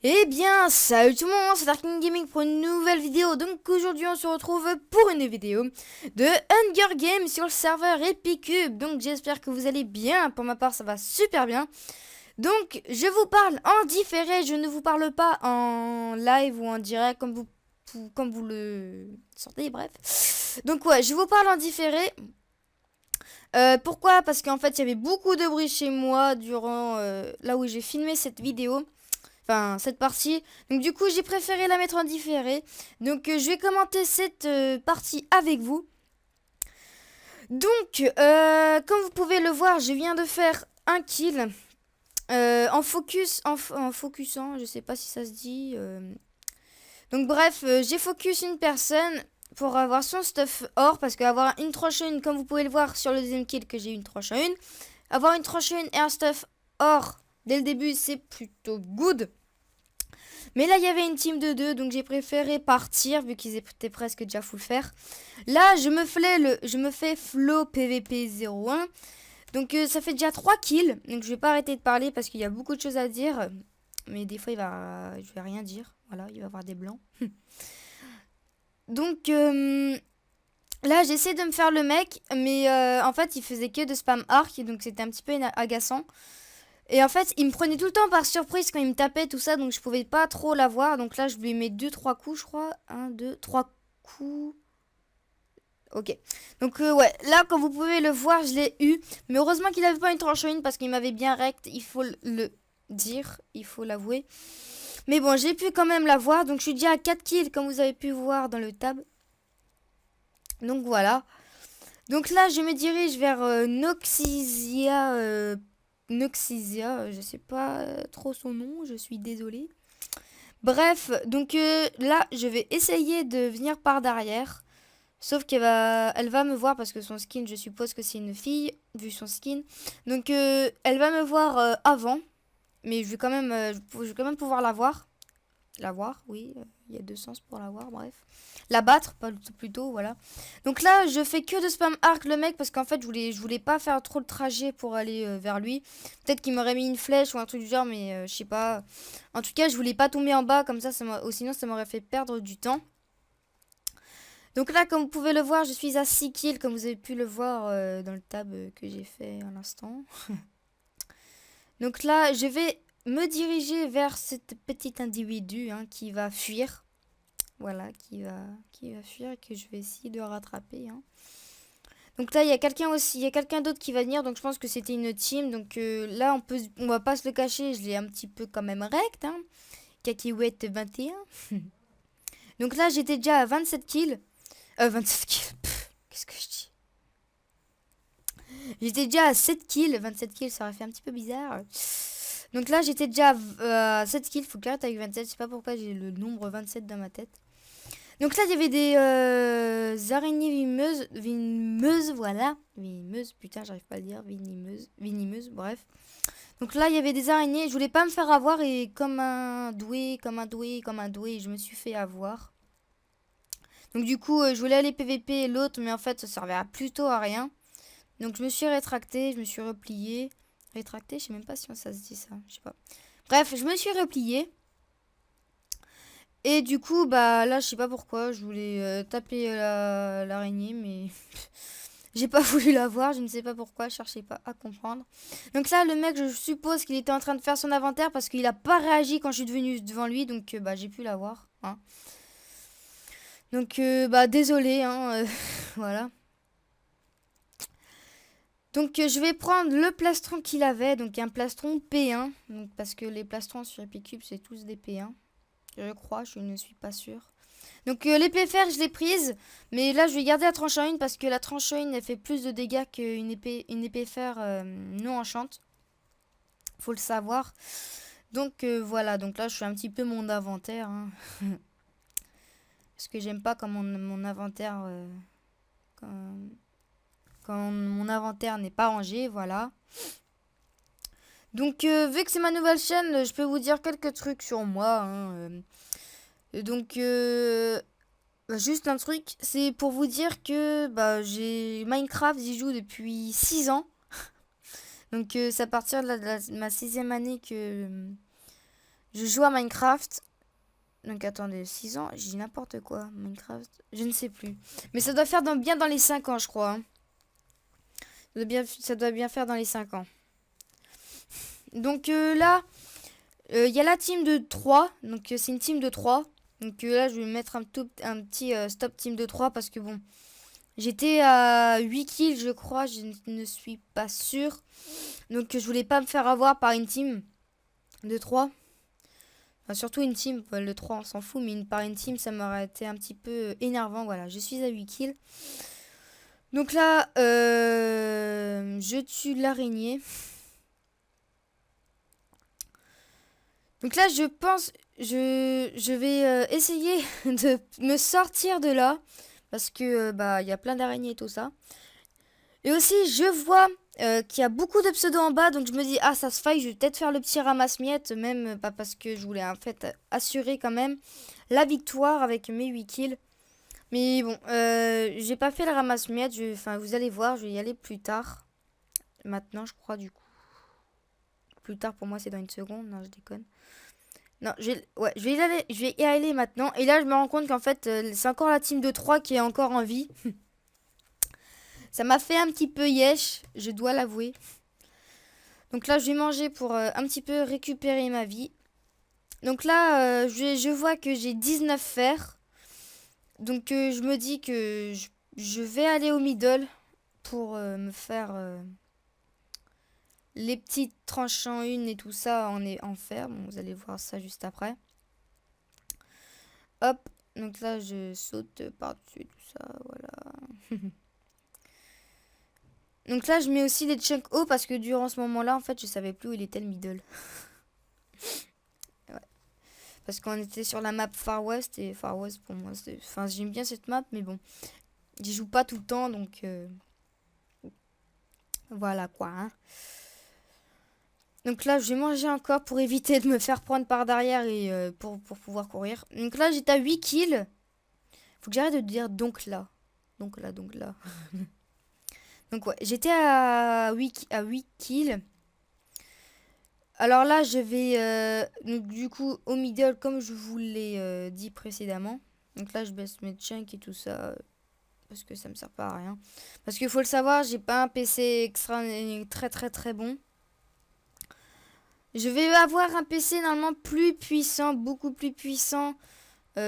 Eh bien, salut tout le monde, c'est Darkin Gaming pour une nouvelle vidéo. Donc aujourd'hui on se retrouve pour une vidéo de Hunger Games sur le serveur Epic Cube. Donc j'espère que vous allez bien, pour ma part ça va super bien. Donc je vous parle en différé, je ne vous parle pas en live ou en direct comme vous le sentez, bref. Donc ouais, je vous parle en différé. Pourquoi? Parce qu'en fait il y avait beaucoup de bruit chez moi durant là où j'ai filmé cette vidéo. Enfin, cette partie. Donc du coup, j'ai préféré la mettre en différé. Donc je vais commenter cette partie avec vous. Donc, comme vous pouvez le voir, je viens de faire un kill en focus, en focusant, je sais pas si ça se dit. Donc bref, j'ai focus une personne pour avoir son stuff or, parce qu'avoir une tranche 1, comme vous pouvez le voir sur le deuxième kill que j'ai eu une tranche 1, avoir une tranche 1 et un stuff or dès le début, c'est plutôt good. Mais là, il y avait une team de 2, donc j'ai préféré partir, vu qu'ils étaient presque déjà full fer. Là, je me fais flow PVP 01. Donc ça fait déjà 3 kills. Donc je vais pas arrêter de parler parce qu'il y a beaucoup de choses à dire. Mais des fois, je vais rien dire. Voilà, il va y avoir des blancs. Donc là, j'essaie de me faire le mec. Mais en fait, il faisait que de spam arc. Donc c'était un petit peu agaçant. Et en fait, il me prenait tout le temps par surprise quand il me tapait, tout ça, donc je pouvais pas trop l'avoir. Donc là, je lui mets 2-3 coups, je crois. Un, 2, 3 coups. Ok. Donc ouais, là, comme vous pouvez le voir, je l'ai eu. Mais heureusement qu'il avait pas une tranche une parce qu'il m'avait bien rect. Il faut le dire, il faut l'avouer. Mais bon, j'ai pu quand même l'avoir. Donc je suis déjà à 4 kills, comme vous avez pu voir dans le tab. Donc voilà. Donc là, je me dirige vers Noxisia. Noxisia, je sais pas trop son nom, je suis désolée. Bref, donc là, je vais essayer de venir par derrière. Sauf elle va me voir parce que son skin, je suppose que c'est une fille, vu son skin. Donc elle va me voir avant. Mais je vais quand même pouvoir la voir. La voir, oui, il y a deux sens pour la voir, bref. La battre, pas plutôt, voilà. Donc là, je fais que de spam arc le mec parce qu'en fait, je voulais pas faire trop le trajet pour aller vers lui. Peut-être qu'il m'aurait mis une flèche ou un truc du genre, mais je sais pas. En tout cas, je voulais pas tomber en bas comme ça, ou sinon ça m'aurait fait perdre du temps. Donc là, comme vous pouvez le voir, je suis à 6 kills, comme vous avez pu le voir dans le tab que j'ai fait à l'instant. Donc là, je vais me diriger vers cet petit individu hein, qui va fuir. Voilà, qui va fuir et que je vais essayer de rattraper. Hein. Donc là, il y a quelqu'un aussi, il y a quelqu'un d'autre qui va venir, donc je pense que c'était une team. Donc là, on va pas se le cacher, je l'ai un petit peu quand même rect. Hein. Cacahuète 21. Donc là, j'étais déjà à 27 kills. 27 kills, qu'est-ce que je dis? J'étais déjà à 7 kills, 27 kills, ça aurait fait un petit peu bizarre. Donc là, j'étais déjà à 7 kills, faut que j'arrête avec 27, je sais pas pourquoi j'ai le nombre 27 dans ma tête. Donc là, il y avait des araignées venimeuses, voilà. Venimeuses, putain, j'arrive pas à le dire, venimeuses, bref. Donc là, il y avait des araignées, je voulais pas me faire avoir et comme un doué, je me suis fait avoir. Donc du coup, je voulais aller PVP l'autre, mais en fait, ça servait plutôt à rien. Donc je me suis rétractée, je me suis repliée. Rétractée, je sais même pas si ça se dit ça, je sais pas. Bref, je me suis repliée. Et du coup, bah là, je sais pas pourquoi, je voulais taper l'araignée, mais j'ai pas voulu la voir, je ne sais pas pourquoi, je cherchais pas à comprendre. Donc là, le mec, je suppose qu'il était en train de faire son inventaire parce qu'il a pas réagi quand je suis devenue devant lui, donc bah j'ai pu la voir. Hein. Donc bah désolé, hein, voilà. Donc je vais prendre le plastron qu'il avait, donc un plastron P1, donc, parce que les plastrons sur Epicube c'est tous des P1, je crois, je ne suis pas sûre. Donc l'épée fer je l'ai prise, mais là je vais garder la tranche en une parce que la tranche en une elle fait plus de dégâts une épée fer non enchante, faut le savoir. Donc voilà, donc là je fais un petit peu mon inventaire, hein. Parce que j'aime pas quand mon inventaire... quand mon inventaire n'est pas rangé, voilà. Donc, vu que c'est ma nouvelle chaîne, je peux vous dire quelques trucs sur moi. Hein, donc, bah, juste un truc, c'est pour vous dire que bah, j'ai Minecraft, j'y joue depuis 6 ans. Donc, c'est à partir de ma sixième année Je joue à Minecraft. Donc attendez, 6 ans, je dis n'importe quoi. Minecraft, je ne sais plus. Mais ça doit faire bien dans les 5 ans, je crois. Hein. Ça doit bien faire dans les 5 ans. Donc là, il y a la team de 3. Donc c'est une team de 3. Donc là, je vais mettre un petit stop team de 3 parce que bon, j'étais à 8 kills, je crois. Je ne suis pas sûre. Donc je voulais pas me faire avoir par une team de 3. Enfin, surtout une team, le 3 on s'en fout, mais par une team ça m'aurait été un petit peu énervant. Voilà, je suis à 8 kills. Donc là, je tue l'araignée. Donc là, je pense, je vais essayer de me sortir de là. Parce que, bah, il y a plein d'araignées et tout ça. Et aussi, je vois qu'il y a beaucoup de pseudos en bas. Donc je me dis, ah, ça se faille, je vais peut-être faire le petit ramasse-miettes. Même pas parce que je voulais en fait assurer quand même la victoire avec mes 8 kills. Mais bon, j'ai pas fait le ramasse-miettes. Enfin, vous allez voir, je vais y aller plus tard. Maintenant, je crois, du coup. Plus tard, pour moi, c'est dans une seconde. Non, je déconne. Non, je vais y aller maintenant. Et là, je me rends compte qu'en fait, c'est encore la team de 3 qui est encore en vie. Ça m'a fait un petit peu yesh, je dois l'avouer. Donc là, je vais manger pour un petit peu récupérer ma vie. Donc là, je vois que j'ai 19 fers. Donc je me dis que je vais aller au middle pour me faire les petites tranches en une et tout ça en fer. Bon, vous allez voir ça juste après. Hop, donc là, je saute par-dessus tout ça, voilà. Donc là, je mets aussi les chunks hauts parce que durant ce moment-là, en fait, je savais plus où il était le middle. Ouais. Parce qu'on était sur la map Far West et Far West pour moi, c'est... Enfin, j'aime bien cette map, mais bon, j'y joue pas tout le temps, donc voilà quoi. Hein. Donc là, je vais manger encore pour éviter de me faire prendre par derrière et pour pouvoir courir. Donc là, j'étais à 8 kills. Faut que j'arrête de dire donc là. Donc là, donc là. Donc ouais, j'étais à 8 kills. Alors là, je vais donc, du coup au middle comme je vous l'ai dit précédemment. Donc là, je baisse mes chunks et tout ça parce que ça me sert pas à rien. Parce qu'il faut le savoir, j'ai pas un PC extra très très très bon. Je vais avoir un PC normalement plus puissant, beaucoup plus puissant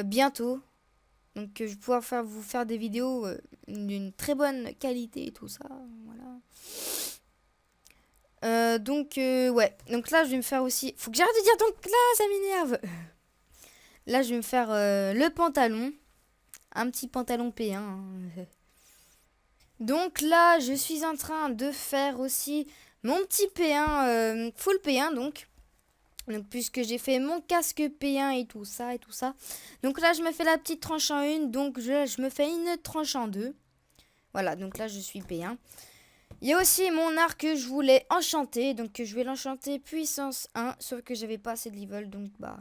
bientôt. Donc je vais pouvoir vous faire des vidéos d'une très bonne qualité et tout ça. Voilà. Donc ouais. Donc là je vais me faire aussi. Faut que j'arrête de dire donc là, ça m'énerve. Là je vais me faire le pantalon. Un petit pantalon P1. Hein. Donc là je suis en train de faire aussi mon petit P1 full P1 donc. Donc puisque j'ai fait mon casque P1 et tout ça. Donc là je me fais la petite tranche en une. Donc je me fais une tranche en deux. Voilà donc là je suis P1. Il y a aussi mon arc que je voulais enchanter. Donc je vais l'enchanter puissance 1. Sauf que j'avais pas assez de level. Donc bah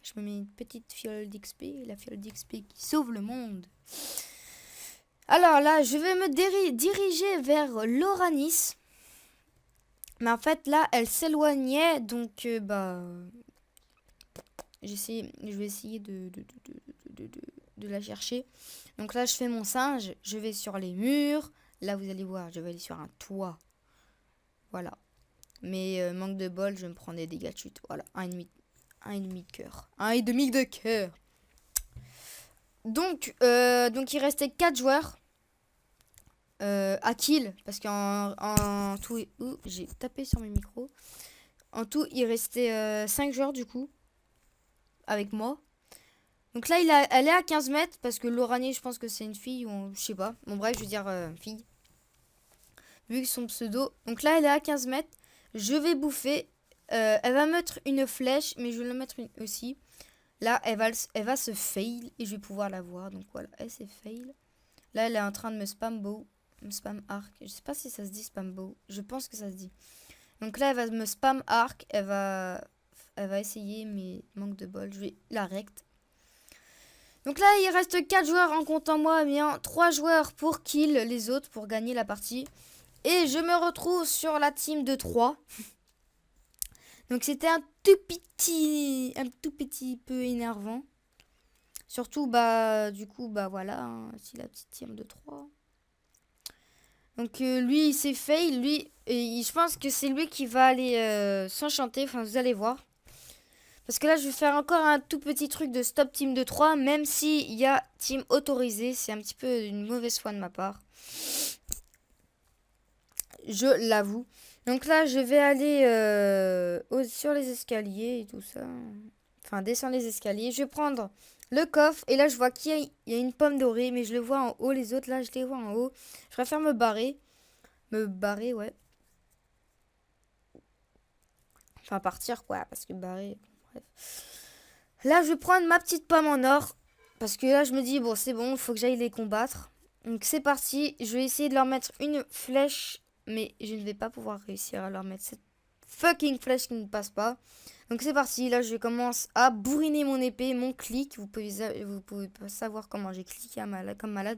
je me mets une petite fiole d'XP. La fiole d'XP qui sauve le monde. Alors là je vais me diriger vers l'Oranis. Mais en fait là elle s'éloignait. Donc bah... je vais essayer de la chercher. Donc là, je fais mon singe. Je vais sur les murs. Là, vous allez voir, je vais aller sur un toit. Voilà. Mais manque de bol, je me prends des dégâts de chute. Voilà, un et demi de cœur. Un et demi de cœur. Donc il restait 4 joueurs à kill. Parce qu'en tout... j'ai tapé sur mes micros. En tout, il restait 5 joueurs du coup. Avec moi. Donc là, elle est à 15 mètres parce que l'Oranie, je pense que c'est une fille ou je sais pas. Bon, bref, je veux dire fille. Vu que son pseudo. Donc là, elle est à 15 mètres. Je vais bouffer. Elle va mettre une flèche, mais je vais la mettre une aussi. Là, elle va se fail et je vais pouvoir la voir. Donc voilà, elle s'est fail. Là, elle est en train de me spam bow. Me spam arc. Je sais pas si ça se dit spam bow. Je pense que ça se dit. Donc là, elle va me spam arc. Elle va essayer, mais manque de bol. Je vais la recte. Donc là, il reste 4 joueurs en comptant moi. Eh bien, 3 joueurs pour kill les autres pour gagner la partie. Et je me retrouve sur la team de 3. Donc c'était tout petit peu énervant. Surtout, bah, du coup, bah voilà, hein, si la petite team de 3. Donc lui, il s'est fail, lui, et je pense que c'est lui qui va aller s'enchanter, enfin vous allez voir. Parce que là, je vais faire encore un tout petit truc de stop team de 3, même s'il y a team autorisé, c'est un petit peu une mauvaise foi de ma part. Je l'avoue. Donc là, je vais aller sur les escaliers et tout ça. Enfin, descendre les escaliers. Je vais prendre le coffre. Et là, je vois qu'il y a une pomme dorée. Mais je le vois en haut. Les autres, là, je les vois en haut. Je préfère me barrer. Me barrer, ouais. Enfin, partir, quoi. Parce que barrer, bref. Là, je vais prendre ma petite pomme en or. Parce que là, je me dis, bon, c'est bon. Il faut que j'aille les combattre. Donc, c'est parti. Je vais essayer de leur mettre une flèche. Mais je ne vais pas pouvoir réussir à leur mettre cette fucking flèche qui ne passe pas. Donc c'est parti, là je commence à bourriner mon épée, mon clic. Vous pouvez pas savoir comment j'ai cliqué comme malade.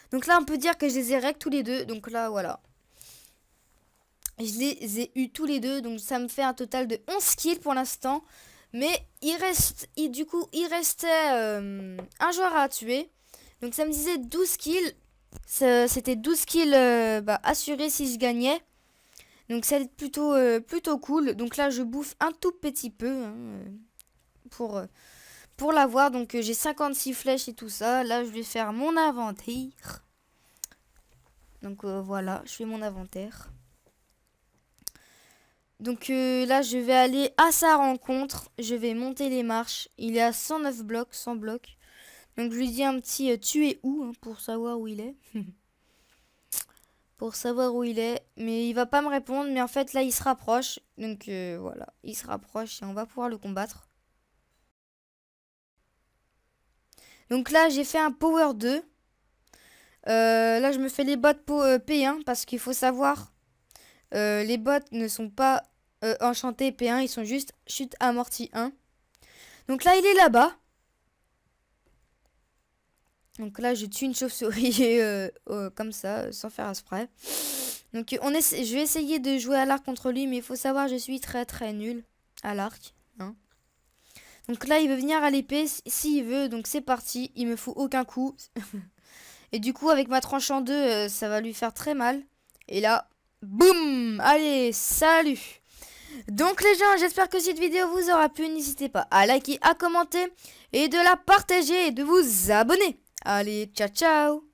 Donc là on peut dire que je les ai rec tous les deux. Donc là voilà. Je les ai eu tous les deux. Donc ça me fait un total de 11 kills pour l'instant. Mais il restait un joueur à tuer. Donc ça me disait 12 kills. C'était 12 kills assurés si je gagnais. Donc ça va être plutôt cool. Donc là je bouffe un tout petit peu hein, pour l'avoir. Donc j'ai 56 flèches et tout ça. Là je vais faire mon inventaire. Donc voilà, je fais mon inventaire. Donc là je vais aller à sa rencontre. Je vais monter les marches. Il est à 109 blocs, 100 blocs. Donc je lui dis un petit tu es où hein, pour savoir où il est. Pour savoir où il est. Mais il va pas me répondre. Mais en fait, là, il se rapproche. Donc, voilà. Il se rapproche et on va pouvoir le combattre. Donc là, j'ai fait un power 2. Là, je me fais les bots P1. Parce qu'il faut savoir, les bots ne sont pas enchantés P1. Ils sont juste chute amortie 1. Donc là, il est là-bas. Donc là, je tue une chauve-souris comme ça, sans faire exprès. Donc je vais essayer de jouer à l'arc contre lui, mais il faut savoir, je suis très très nul à l'arc. Hein. Donc là, il veut venir à l'épée, s'il veut, donc c'est parti. Il me fout aucun coup. Et du coup, avec ma tranche en deux, ça va lui faire très mal. Et là, boum! Allez, salut! Donc les gens, j'espère que cette vidéo vous aura plu. N'hésitez pas à liker, à commenter et de la partager et de vous abonner. Allez, ciao ciao!